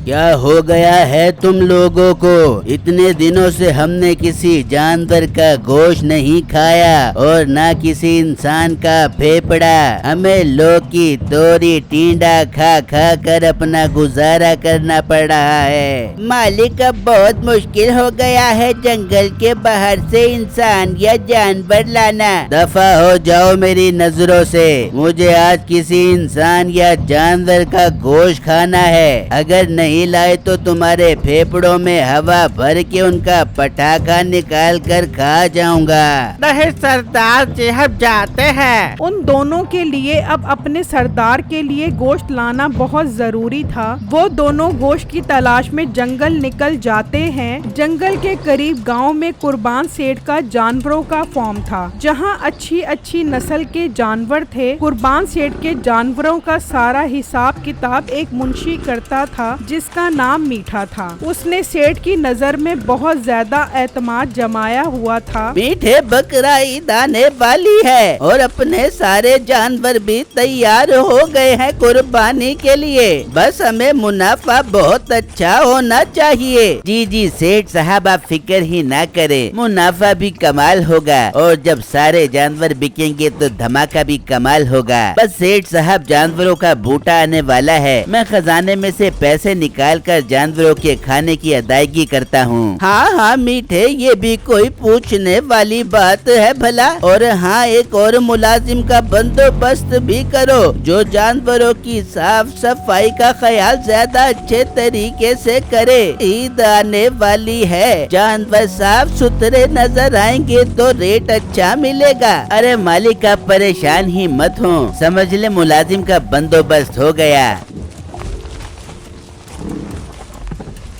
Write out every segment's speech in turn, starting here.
क्या हो गया है तुम लोगों को? इतने दिनों से हमने किसी जानवर का गोश्त नहीं खाया और ना किसी इंसान का फेफड़ा। हमें लौकी, तोरी, टींडा खा खा कर अपना गुजारा करना पड़ रहा है। मालिक, अब बहुत मुश्किल हो गया है जंगल के बाहर से इंसान या जानवर लाना। दफा हो जाओ मेरी नजरों से। मुझे आज किसी इंसान या जानवर का गोश्त खाना है। अगर नहीं लाए तो तुम्हारे फेफड़ों में हवा भर के उनका पटाखा निकाल कर खा जाऊंगा। नहीं सरदार जी, हम जाते हैं। उन दोनों के लिए अब अपने सरदार के लिए गोश्त लाना बहुत जरूरी था। वो दोनों गोश्त की तलाश में जंगल निकल जाते हैं। जंगल के करीब गांव में कुर्बान सेठ का जानवरों का फार्म था, जहां अच्छी अच्छी नस्ल के जानवर थे। कुर्बान सेठ के जानवरों का सारा हिसाब किताब एक मुंशी करता था, जिसका नाम मीठा था। उसने सेठ की नजर में बहुत ज्यादा एतमाद जमाया हुआ था। मीठे बकरा ईद आने वाली है और अपने सारे जानवर भी तैयार हो गए हैं कुर्बानी के लिए। बस हमें मुनाफा बहुत अच्छा होना चाहिए। जी जी सेठ साहब, आप फिक्र ही ना करें, मुनाफा भी कमाल होगा और जब सारे जानवर बिकेंगे तो धमाका भी कमाल होगा। बस सेठ साहब, जानवरों का बूटा आने वाला है। मैं खजाने में से पैसे निकाल कर जानवरों के खाने की अदायगी करता हूँ। हाँ हाँ मीठे, ये भी कोई पूछने वाली बात है भला। और हाँ, एक और मुलाजिम का बंदोबस्त भी करो जो जानवरों की साफ सफाई का ख्याल ज्यादा अच्छे तरीके से करे। ईद आने वाली है, जानवर साफ सुथरे नजर आएंगे तो रेट अच्छा मिलेगा। अरे मालिक, आप परेशान ही मत हो, समझ ले मुलाजिम का बंदोबस्त हो गया।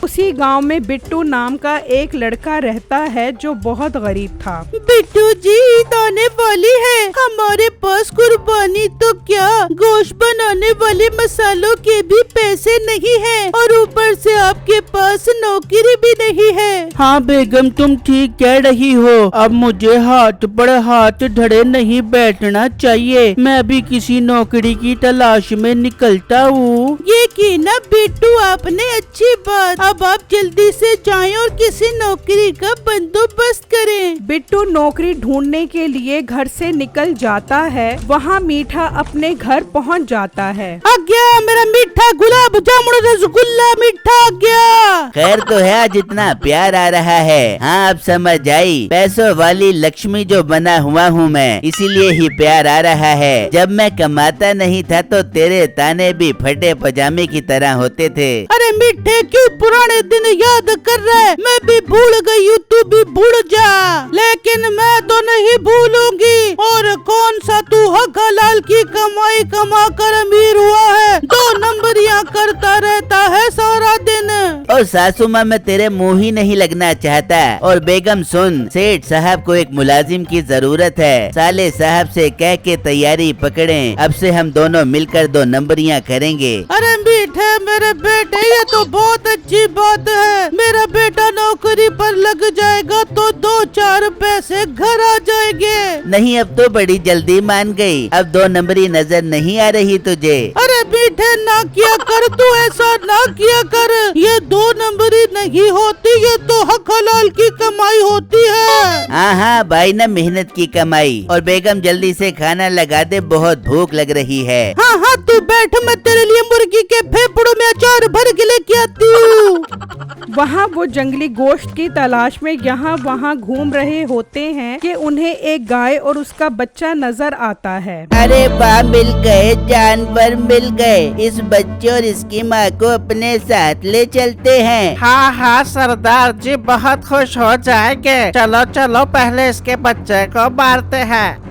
उसी गांव में बिट्टू नाम का एक लड़का रहता है जो बहुत गरीब था। बिट्टू जी, ईद आने वाली है, हमारे पास कुर्बानी तो क्या गोश्त बनाने वाले मसालों के भी पैसे नहीं है और ऊपर से आपके पास नौकरी भी नहीं है। हाँ बेगम, तुम ठीक कह रही हो। अब मुझे हाथ पर हाथ धरे नहीं बैठना चाहिए। मैं अभी किसी नौकरी की तलाश में निकलता हूँ। ये की ना बिट्टू, आपने अच्छी बात। अब आप जल्दी से जाएं और किसी नौकरी का बंदोबस्त करें। बिट्टू नौकरी ढूंढने के लिए घर से निकल जाता है। वहाँ मीठा अपने घर पहुँच जाता है। आ गया मेरा मीठा गुलाब जामुन रसगुल्ला, मीठा आ गया। खैर तो है, आज इतना प्यार आ रहा है। हाँ, अब समझ आई, पैसों वाली लक्ष्मी जो बना हुआ हूँ मैं, इसीलिए ही प्यार आ रहा है। जब मैं कमाता नहीं था तो तेरे ताने भी फटे पजामे की तरह होते थे। अरे मीठे, क्यों पुराने दिन याद कर रहा है? मैं भी भूल गई हूँ, तू भी भूल जा। लेकिन मैं तो नहीं भूलूंगी। और कौन सा तू हक हलाल की कमाई कमा कर अमीर हुआ है? 2 नंबरियां करता रहता है सारा दिन। और सासू माँ, मैं तेरे मुँह ही नहीं लगना चाहता। और बेगम सुन, सेठ साहब को एक मुलाजिम की जरूरत है। साले साहब से कह के तैयारी पकड़ें। अब से हम दोनों मिलकर 2 नंबरियां करेंगे। अरे मीठे मेरे बेटे, ये तो बहुत अच्छी बात है। मेरा बेटा नौकरी पर लग जाएगा तो 2-4 पैसे घर आ जाएंगे। नहीं, अब तो बड़ी जल्दी मान गई। अब 2 नंबरी नजर नहीं आ रही तुझे? अरे मीठे, ना किया कर तू ऐसा, ना किया कर। ये 2 नंबरी नहीं होती, ये तो हक हलाल की कमाई होती है। हाँ हाँ भाई, ना मेहनत की कमाई। और बेगम जल्दी से खाना लगा दे, बहुत भूख लग रही है। हाँ हाँ, तू बैठ, मैं तेरे लिए मुर्गी के फेफड़ों में अचार भर के लेके आती हूँ। वहाँ वो जंगली गोश्त की तलाश में यहाँ वहाँ घूम रहे होते हैं कि उन्हें एक गाय और उसका बच्चा नजर आता है। अरे वाह, मिल गए, जानवर मिल गए। इस बच्चे और इसकी माँ को अपने साथ ले चलते हैं। हाँ हाँ सरदार जी, बहुत खुश हो जाएंगे। चलो चलो, पहले इसके बच्चे को मारते हैं।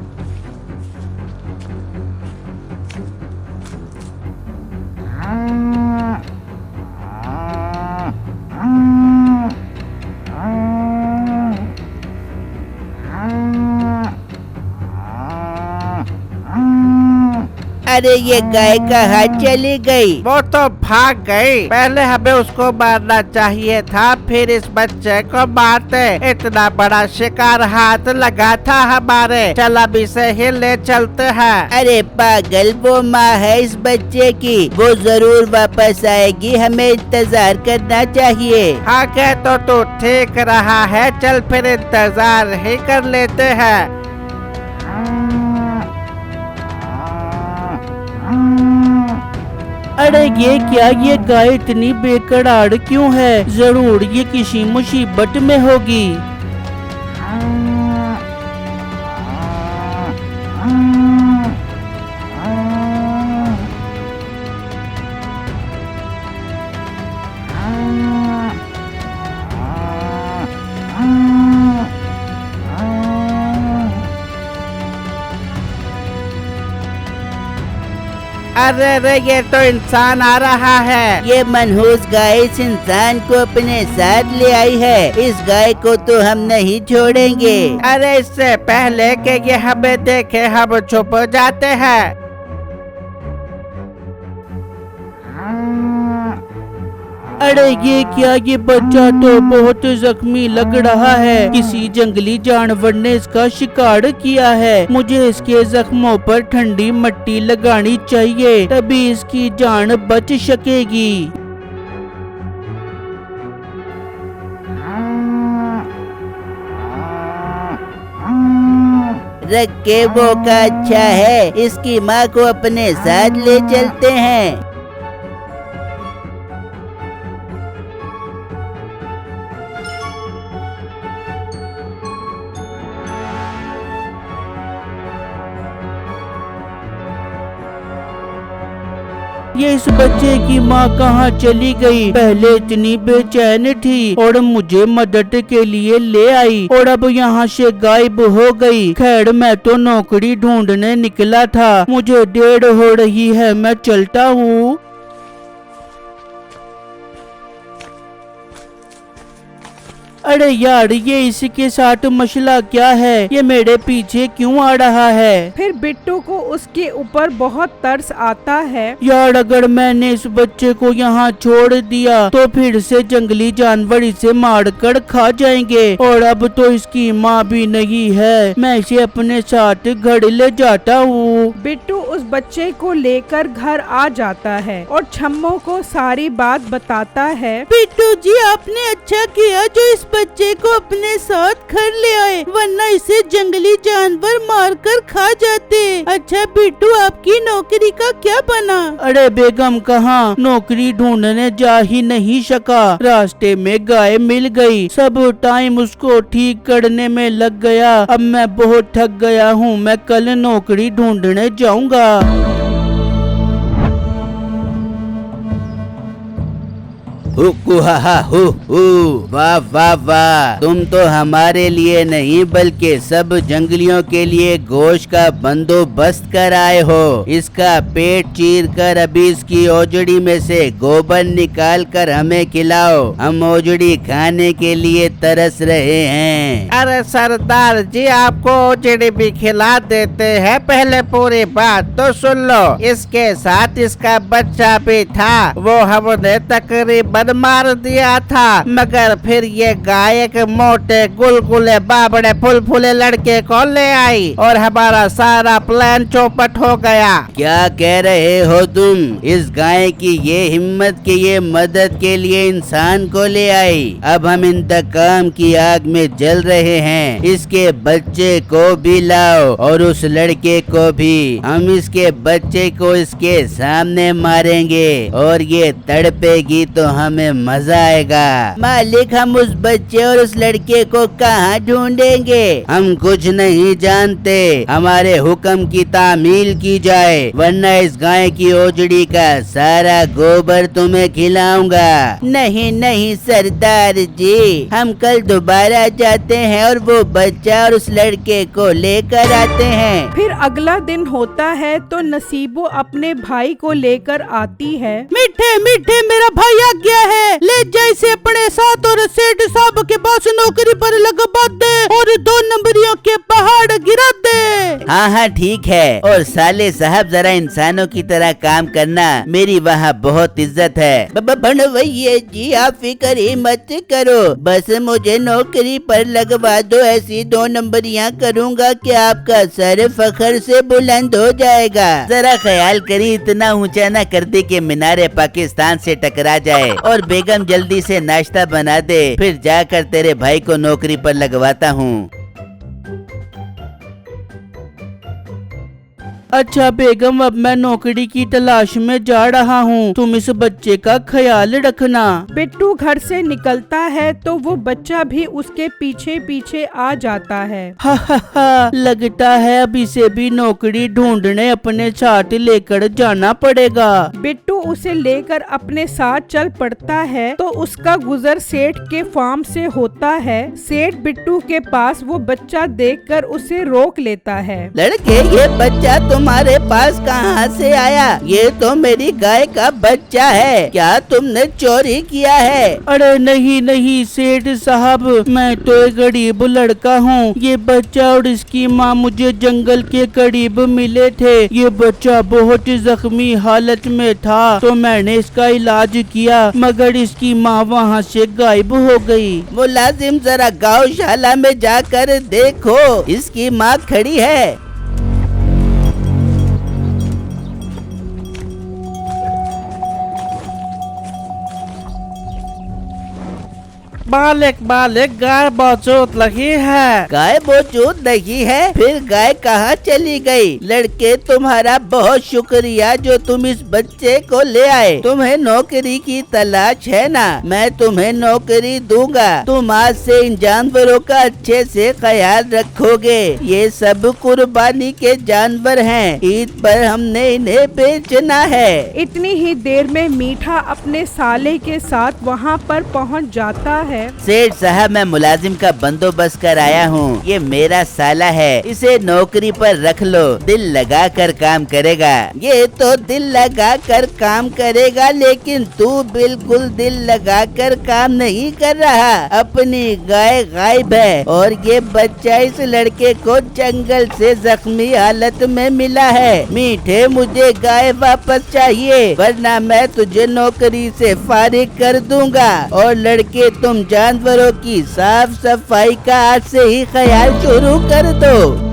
अरे ये गाय कहाँ चली गई? वो तो भाग गई। पहले हमें उसको मारना चाहिए था, फिर इस बच्चे को मारते। इतना बड़ा शिकार हाथ लगा था हमारे। चल अब इसे ही ले चलते हैं। अरे पागल, वो माँ है इस बच्चे की, वो जरूर वापस आएगी, हमें इंतजार करना चाहिए। हाँ कह तो तू ठीक रहा है, चल फिर इंतजार ही कर लेते हैं। अरे ये क्या, ये गाय इतनी बेकरार क्यों है? जरूर ये किसी मुसीबत में होगी। अरे रे ये तो इंसान आ रहा है। ये मनहूस गाय इस इंसान को अपने साथ ले आई है, इस गाय को तो हम नहीं छोड़ेंगे। अरे इससे पहले कि ये हमें देखे हम छुप जाते हैं। अरे ये क्या, ये बच्चा तो बहुत जख्मी लग रहा है। किसी जंगली जानवर ने इसका शिकार किया है। मुझे इसके जख्मों पर ठंडी मिट्टी लगानी चाहिए, तभी इसकी जान बच सकेगी। रखे वो का अच्छा है, इसकी माँ को अपने साथ ले चलते हैं। ये इस बच्चे की माँ कहाँ चली गई? पहले इतनी बेचैन थी और मुझे मदद के लिए ले आई, और अब यहाँ से गायब हो गई। खैर मैं तो नौकरी ढूंढने निकला था, मुझे देर हो रही है, मैं चलता हूँ। अरे यार, ये इसके साथ मसला क्या है? ये मेरे पीछे क्यों आ रहा है? फिर बिट्टू को उसके ऊपर बहुत तरस आता है। यार अगर मैंने इस बच्चे को यहाँ छोड़ दिया तो फिर से जंगली जानवर इसे मारकर खा जाएंगे, और अब तो इसकी माँ भी नहीं है। मैं इसे अपने साथ घर ले जाता हूँ। बिट्टू उस बच्चे को लेकर घर आ जाता है और छम्मो को सारी बात बताता है। बिट्टू जी, आपने अच्छा किया जो इस बच्चे को अपने साथ घर ले आए, वरना इसे जंगली जानवर मारकर खा जाते। अच्छा बिट्टू, आपकी नौकरी का क्या बना? अरे बेगम, कहाँ नौकरी ढूंढने जा ही नहीं सका, रास्ते में गाय मिल गई। सब टाइम उसको ठीक करने में लग गया। अब मैं बहुत थक गया हूँ, मैं कल नौकरी ढूंढने जाऊँगा। वाह वाह वाह, तुम तो हमारे लिए नहीं बल्कि सब जंगलियों के लिए गोश्त का बंदोबस्त कर आए हो। इसका पेट चीर कर अभी इसकी ओजड़ी में से गोबर निकाल कर हमें खिलाओ, हम ओजड़ी खाने के लिए तरस रहे हैं। अरे सरदार जी, आपको ओजड़ी भी खिला देते हैं, पहले पूरी बात तो सुन लो। इसके साथ इसका बच्चा भी था, वो हमने तकरीबन मार दिया था, मगर फिर ये गाय एक मोटे गुलगुले बाबड़े फुलफुले लड़के को ले आई और हमारा सारा प्लान चौपट हो गया। क्या कह रहे हो तुम? इस गाय की ये हिम्मत कि ये मदद के लिए इंसान को ले आई। अब हम इंतकाम की आग में जल रहे हैं। इसके बच्चे को भी लाओ और उस लड़के को भी। हम इसके बच्चे को इसके सामने मारेंगे और ये तड़पेगी तो हमें मजा आएगा। मालिक, हम उस बच्चे और उस लड़के को कहाँ ढूंढेंगे? हम कुछ नहीं जानते, हमारे हुक्म की तामील की जाए, वरना इस गाय की ओजड़ी का सारा गोबर तुम्हें खिलाऊंगा। नहीं नहीं सरदार जी, हम कल दोबारा जाते हैं और वो बच्चा और उस लड़के को लेकर आते हैं। फिर अगला दिन होता है तो नसीबो अपने भाई को लेकर आती है। मीठे मीठे, मेरा भाई आ गया है, ले जाए इसे अपने साथ और सेठ साहब के पास नौकरी पर लगवा दे और 2 नंबरियों के पहाड़ गिरा दे। हाँ वहाँ ठीक है, और साले साहब जरा इंसानों की तरह काम करना, मेरी वहाँ बहुत इज्जत है। भैया जी आप फिक्र ही मत करो, बस मुझे नौकरी पर लगवा दो, ऐसी 2 नंबरियाँ करूँगा कि आपका सर फखर से बुलंद हो जाएगा। जरा ख्याल करी इतना ऊंचा न कर दे कि मीनारे पाकिस्तान से टकरा जाए, और बेगम जल्दी से नाश्ता बना दे, फिर जाकर तेरे भाई को नौकरी पर लगवाता हूँ। अच्छा बेगम, अब मैं नौकरी की तलाश में जा रहा हूँ, तुम इस बच्चे का ख्याल रखना। बिट्टू घर से निकलता है तो वो बच्चा भी उसके पीछे पीछे आ जाता है। हा, लगता है अब इसे भी नौकरी ढूंढने अपने साथ लेकर जाना पड़ेगा। बिट्टू उसे लेकर अपने साथ चल पड़ता है तो उसका गुजर सेठ के फार्म से होता है। सेठ बिट्टू के पास वो बच्चा देखकर उसे रोक लेता है। लड़के, ये बच्चा तुम्हारे पास कहाँ से आया? ये तो मेरी गाय का बच्चा है, क्या तुमने चोरी किया है? अरे नहीं नहीं सेठ साहब, मैं तो एक गरीब लड़का हूँ। ये बच्चा और इसकी माँ मुझे जंगल के करीब मिले थे। ये बच्चा बहुत जख्मी हालत में था तो मैंने इसका इलाज किया, मगर इसकी माँ वहाँ से गायब हो गई। मुलाजिम जरा गौशाला में जाकर देखो, इसकी माँ खड़ी है। मालिक मालिक, गाय मौजूद लगी है। गाय मौजूद नहीं है? फिर गाय कहाँ चली गई? लड़के, तुम्हारा बहुत शुक्रिया जो तुम इस बच्चे को ले आए। तुम्हें नौकरी की तलाश है ना? मैं तुम्हें नौकरी दूंगा। तुम आज से इन जानवरों का अच्छे से ख्याल रखोगे। ये सब कुर्बानी के जानवर हैं, ईद पर हमने इन्हें बेचना है। इतनी ही देर में मीठा अपने साले के साथ वहाँ पर पहुँच जाता है। सेठ साहब, मैं मुलाजिम का बंदोबस्त कर आया हूँ। ये मेरा साला है, इसे नौकरी पर रख लो, दिल लगा कर काम करेगा। ये तो दिल लगा कर काम करेगा, लेकिन तू बिल्कुल दिल लगा कर काम नहीं कर रहा। अपनी गाय गायब है और ये बच्चा इस लड़के को जंगल से जख्मी हालत में मिला है। मीठे, मुझे गाय वापस चाहिए, वरना मैं तुझे नौकरी से फारिग कर दूंगा। और लड़के, तुम जानवरों की साफ सफाई का आज से ही ख्याल शुरू कर दो।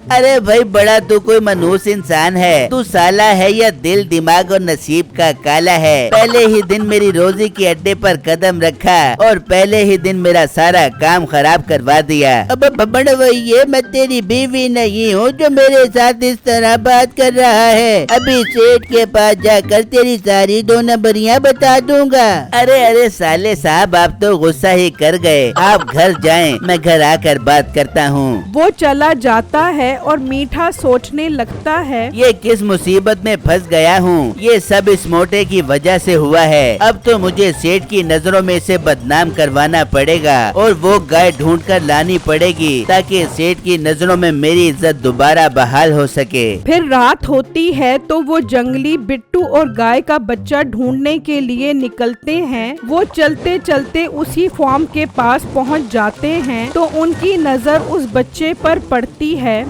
अरे भाई, बड़ा तू कोई मनहूस इंसान है। तू साला है या दिल दिमाग और नसीब का काला है? पहले ही दिन मेरी रोजी के अड्डे पर कदम रखा और पहले ही दिन मेरा सारा काम खराब करवा दिया। अब बड़ भैया, मैं तेरी बीवी नहीं हूँ जो मेरे साथ इस तरह बात कर रहा है। अभी सेठ के पास जाकर तेरी सारी 2 नंबरियाँ बता दूंगा। अरे साले साहब, आप तो गुस्सा ही कर गए। आप घर जाएं, मैं घर आकर बात करता हूँ। वो चला जाता है और मीठा सोचने लगता है, ये किस मुसीबत में फंस गया हूँ। ये सब इस मोटे की वजह से हुआ है। अब तो मुझे सेठ की नजरों में इसे बदनाम करवाना पड़ेगा और वो गाय ढूंढ कर लानी पड़ेगी ताकि सेठ की नजरों में मेरी इज्जत दोबारा बहाल हो सके। फिर रात होती है तो वो जंगली बिट्टू और गाय का बच्चा ढूंढने के लिए निकलते हैं। वो चलते चलते उसी फार्म के पास पहुंच जाते हैं तो उनकी नजर उस बच्चे पर पड़ती है।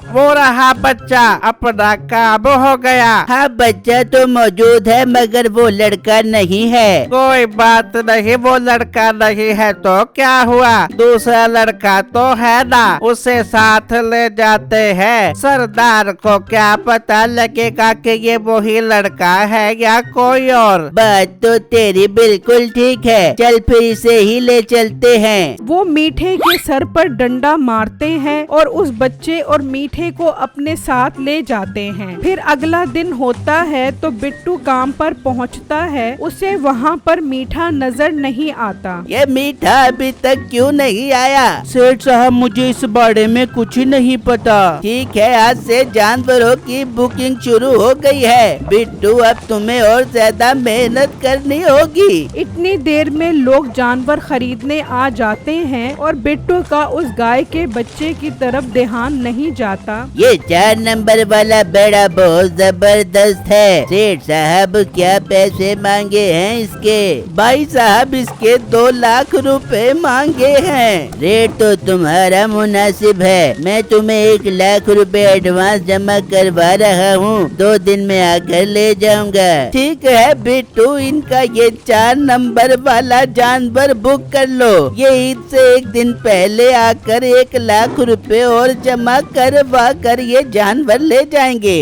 वो रहा बच्चा, अपना काम हो गया। हाँ, बच्चा तो मौजूद है, मगर वो लड़का नहीं है। कोई बात नहीं, वो लड़का नहीं है तो क्या हुआ, दूसरा लड़का तो है ना, उसे साथ ले जाते हैं। सरदार को क्या पता लगेगा कि ये वही लड़का है या कोई और। बात तो तेरी बिल्कुल ठीक है, चल फिर इसे ही ले चलते हैं। वो मीठे के सर पर डंडा मारते हैं और उस बच्चे और मीठे को अपने साथ ले जाते हैं। फिर अगला दिन होता है तो बिट्टू काम पर पहुंचता है। उसे वहाँ पर मीठा नजर नहीं आता। ये मीठा अभी तक क्यों नहीं आया? सेठ साहब, मुझे इस बारे में कुछ नहीं पता। ठीक है, आज से जानवरों की बुकिंग शुरू हो गई है। बिट्टू, अब तुम्हें और ज्यादा मेहनत करनी होगी। इतनी देर में लोग जानवर खरीदने आ जाते हैं और बिट्टू का उस गाय के बच्चे की तरफ ध्यान नहीं जाता। ये 4 नंबर वाला बेड़ा बहुत जबरदस्त है। सेठ साहब क्या पैसे मांगे हैं इसके? भाई साहब इसके 2 लाख रुपए मांगे हैं। रेट तो तुम्हारा मुनासिब है। मैं तुम्हें 1 लाख रुपए एडवांस जमा करवा रहा हूँ। 2 दिन में आकर ले जाऊंगा। ठीक है बिट्टू, इनका ये 4 नंबर वाला जानवर बुक कर लो। ये ईद से 1 दिन पहले आकर 1 लाख रुपए और जमा करवा कर ये जानवर ले जाएंगे।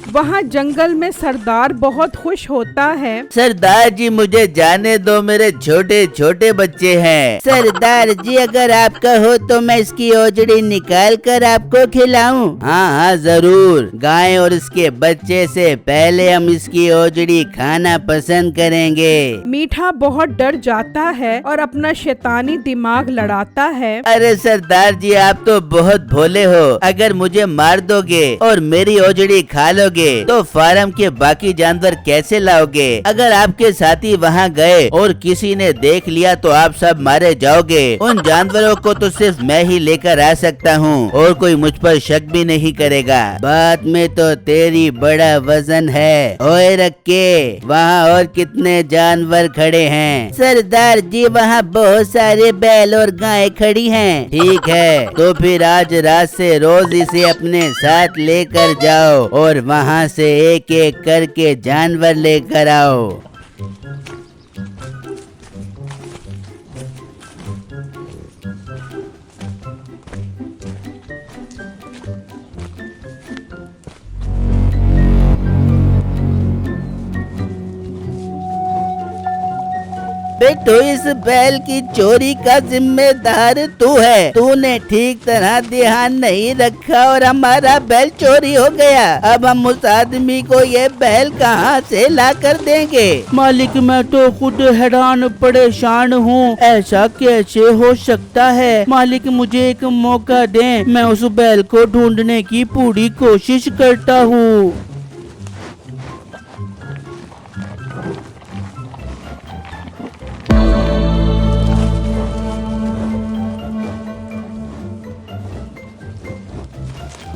वहाँ जंगल में सरदार बहुत खुश होता है। सरदार जी मुझे जाने दो, मेरे छोटे छोटे बच्चे हैं। सरदार जी अगर आपका हो तो मैं इसकी ओजड़ी निकाल कर आपको खिलाऊं? हाँ हाँ जरूर। गाय और इसके बच्चे से पहले हम इसकी ओजड़ी खाना पसंद करेंगे। मीठा बहुत डर जाता है और अपना शैतानी दिमाग लड़ाता है। अरे सरदार जी आप तो बहुत भोले हो। अगर मुझे मार दोगे और मेरी ओजड़ी खा लोगे तो फार्म के बाकी जानवर कैसे लाओगे? अगर आपके साथी वहाँ गए और किसी ने देख लिया तो आप सब मारे जाओगे। उन जानवरों को तो सिर्फ मैं ही लेकर आ सकता हूँ और कोई मुझ पर शक भी नहीं करेगा। बात में तो तेरी बड़ा वजन है। ओए रखे, वहाँ और कितने जानवर खड़े हैं? सरदार जी वहाँ बहुत सारे बैल और गाय खड़ी हैं। ठीक है तो फिर आज रात से रोज इसे अपने साथ लेकर जाओ और वहाँ से एक एक करके जानवर लेकर आओ। बेटो इस बैल की चोरी का जिम्मेदार तू है। तूने ठीक तरह ध्यान नहीं रखा और हमारा बैल चोरी हो गया। अब हम उस आदमी को ये बैल कहाँ से ला कर देंगे? मालिक मैं तो खुद हैरान परेशान हूँ, ऐसा कैसे हो सकता है? मालिक मुझे एक मौका दें, मैं उस बैल को ढूंढने की पूरी कोशिश करता हूँ।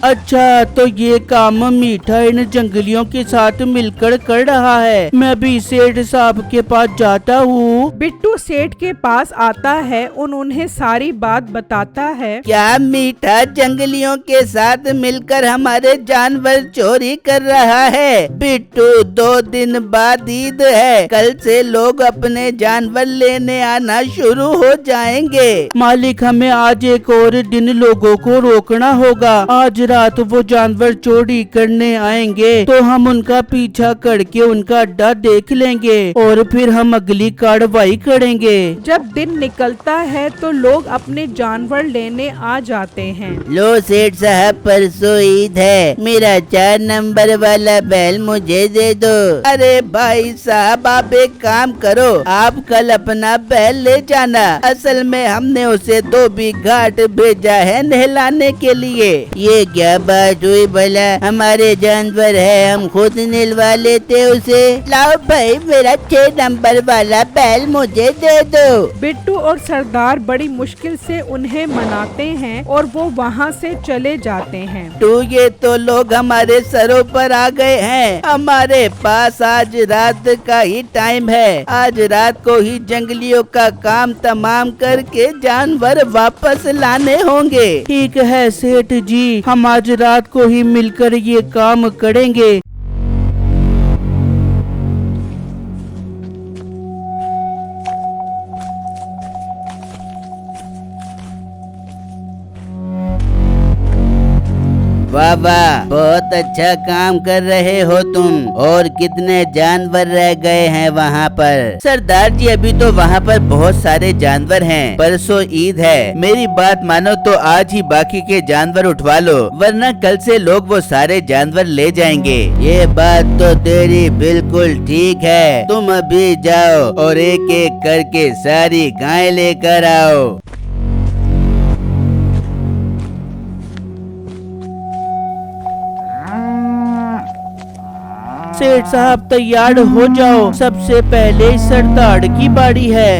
अच्छा तो ये काम मीठा इन जंगलियों के साथ मिलकर कर रहा है। मैं भी सेठ साहब के पास जाता हूँ। बिट्टू सेठ के पास आता है, उन्हें सारी बात बताता है। क्या मीठा जंगलियों के साथ मिलकर हमारे जानवर चोरी कर रहा है? बिट्टू 2 दिन बाद ईद है, कल से लोग अपने जानवर लेने आना शुरू हो जाएंगे। मालिक हमें आज एक और दिन लोगों को रोकना होगा। आज रात वो जानवर चोरी करने आएंगे तो हम उनका पीछा करके उनका अड्डा देख लेंगे और फिर हम अगली कार्रवाई करेंगे। जब दिन निकलता है तो लोग अपने जानवर लेने आ जाते हैं। लो सेठ साहब परसों ईद है, मेरा 4 नंबर वाला बैल मुझे दे दो। अरे भाई साहब आप एक काम करो, आप कल अपना बैल ले जाना। असल में हमने उसे धोबी घाट भेजा है नहलाने के लिए। ये क्या बात हुई भला? हमारे जानवर है, हम खुद निलवा लेते उसे। लाओ भाई मेरा 6 नंबर वाला बैल मुझे दे दो। बिट्टू और सरदार बड़ी मुश्किल से उन्हें मनाते हैं और वो वहाँ से चले जाते हैं। तो ये तो लोग हमारे सरों पर आ गए हैं। हमारे पास आज रात का ही टाइम है। आज रात को ही जंगलियों का काम तमाम करके जानवर वापस लाने होंगे। ठीक है सेठ जी, हम आज रात को ही मिलकर ये काम करेंगे। वाह वाह, बहुत अच्छा काम कर रहे हो तुम। और कितने जानवर रह गए हैं वहाँ पर? सरदार जी अभी तो वहाँ पर बहुत सारे जानवर हैं। परसों ईद है, मेरी बात मानो तो आज ही बाकी के जानवर उठवा लो, वरना कल से लोग वो सारे जानवर ले जाएंगे। ये बात तो तेरी बिल्कुल ठीक है। तुम अभी जाओ और एक एक करके सारी गाय लेकर आओ। सेठ साहब तैयार हो जाओ, सबसे पहले सरदार की बारी है।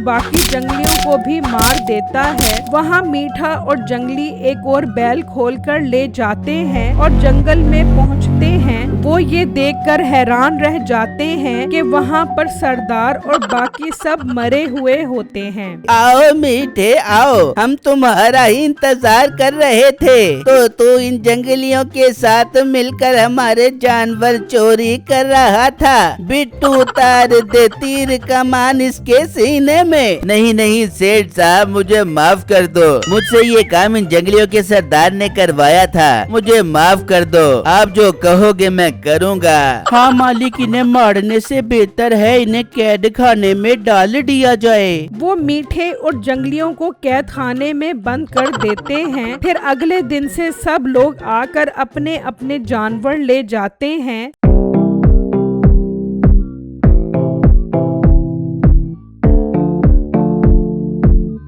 बाकी जंगलियों को भी मार देता है। वहाँ मीठा और जंगली एक और बैल खोलकर ले जाते हैं और जंगल में पहुँचते हैं। वो ये देखकर हैरान रह जाते हैं कि वहाँ पर सरदार और बाकी सब मरे हुए होते हैं। आओ मीठे आओ, हम तुम्हारा ही इंतजार कर रहे थे। तो तू इन जंगलियों के साथ मिलकर हमारे जानवर चोरी कर रहा था। बिट्टू उतार दे तीर कमान इसके सीने में। नहीं नहीं सेठ साहब, मुझे माफ कर दो। मुझसे ये काम इन जंगलियों के सरदार ने करवाया था। मुझे माफ कर दो। आप जो कहोगे मैं करूँगा। हाँ मालिक, इन्हें मारने से बेहतर है इन्हें कैद खाने में डाल दिया जाए। वो मीठे और जंगलियों को कैद खाने में बंद कर देते हैं। फिर अगले दिन से सब लोग आकर अपने अपने जानवर ले जाते हैं।